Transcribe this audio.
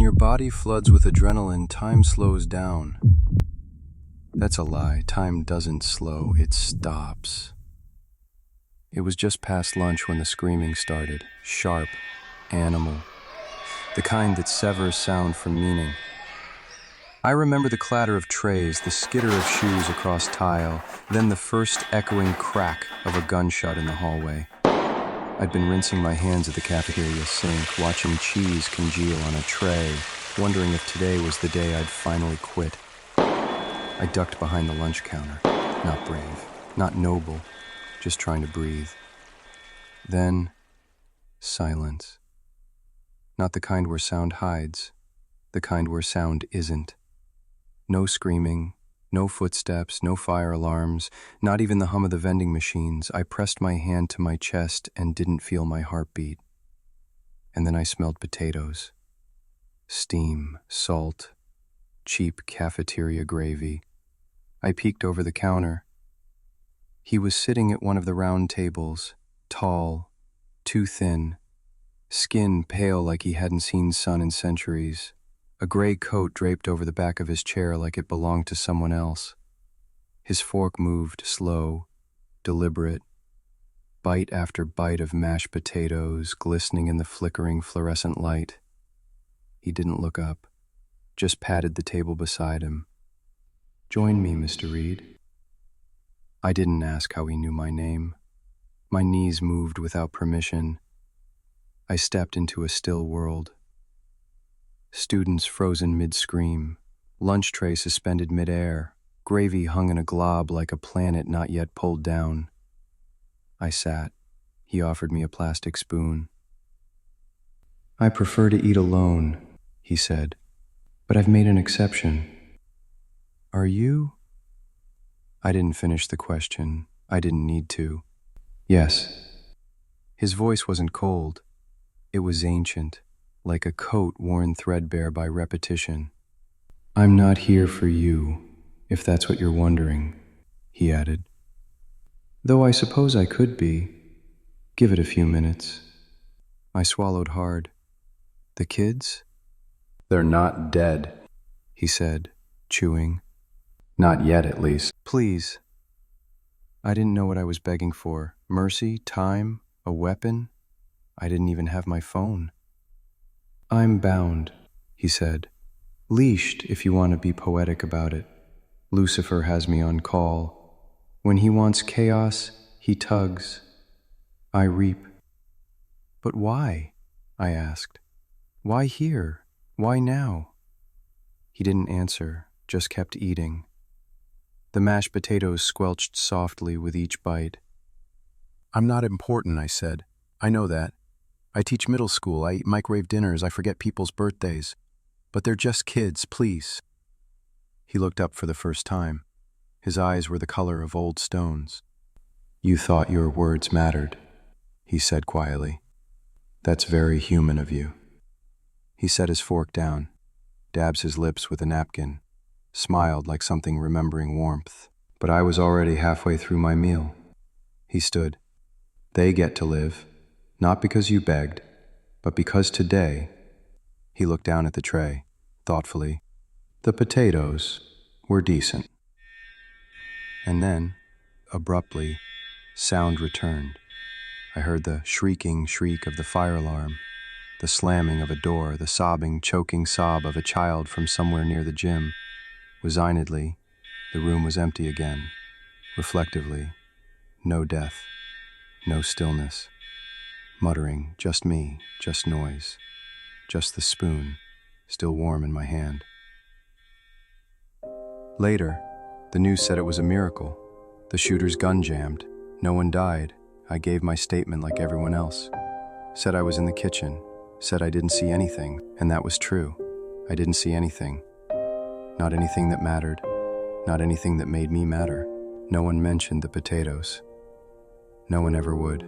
your body floods with adrenaline, time slows down. That's a lie. Time doesn't slow, it stops. It was just past lunch when the screaming started. Sharp, animal. The kind that severs sound from meaning. I remember the clatter of trays, the skitter of shoes across tile, then the first echoing crack of a gunshot in the hallway. I'd been rinsing my hands at the cafeteria sink, watching cheese congeal on a tray, wondering if today was the day I'd finally quit. I ducked behind the lunch counter. Not brave, not noble, just trying to breathe. Then, silence. Not the kind where sound hides, the kind where sound isn't. No screaming, no footsteps, no fire alarms, not even the hum of the vending machines. I pressed my hand to my chest and didn't feel my heartbeat. And then I smelled potatoes. Steam, salt, cheap cafeteria gravy. I peeked over the counter. He was sitting at one of the round tables, tall, too thin, skin pale like he hadn't seen sun in centuries. A gray coat draped over the back of his chair like it belonged to someone else. His fork moved slow, deliberate, bite after bite of mashed potatoes glistening in the flickering fluorescent light. He didn't look up, just patted the table beside him. "Join me, Mr. Reed." I didn't ask how he knew my name. My knees moved without permission. I stepped into a still world. Students frozen mid-scream, lunch tray suspended mid-air, gravy hung in a glob like a planet not yet pulled down. I sat. He offered me a plastic spoon. "I prefer to eat alone," he said, "but I've made an exception." "Are you?" I didn't finish the question. I didn't need to. "Yes." His voice wasn't cold. It was ancient, like a coat worn threadbare by repetition. "I'm not here for you, if that's what you're wondering," he added. "Though I suppose I could be. Give it a few minutes." I swallowed hard. "The kids?" "They're not dead," he said, chewing. "Not yet, at least." "Please." I didn't know what I was begging for. Mercy, time, a weapon? I didn't even have my phone. "I'm bound," he said. "Leashed, if you want to be poetic about it. Lucifer has me on call. When he wants chaos, he tugs. I reap." "But why?" I asked. "Why here? Why now?" He didn't answer, just kept eating. The mashed potatoes squelched softly with each bite. "I'm not important," I said. "I know that. I teach middle school, I eat microwave dinners, I forget people's birthdays. But they're just kids, please." He looked up for the first time. His eyes were the color of old stones. "You thought your words mattered," he said quietly. "That's very human of you." He set his fork down, dabs his lips with a napkin, smiled like something remembering warmth. But I was already halfway through my meal. He stood. "They get to live. Not because you begged, but because today," he looked down at the tray, thoughtfully, "the potatoes were decent." And then, abruptly, sound returned. I heard the shrieking shriek of the fire alarm, the slamming of a door, the sobbing, choking sob of a child from somewhere near the gym. Resignedly, the room was empty again. Reflectively, no death, no stillness. Muttering, just me, just noise, just the spoon, still warm in my hand. Later, the news said it was a miracle. The shooter's gun jammed. No one died. I gave my statement like everyone else. Said I was in the kitchen. Said I didn't see anything, and that was true. I didn't see anything. Not anything that mattered. Not anything that made me matter. No one mentioned the potatoes. No one ever would.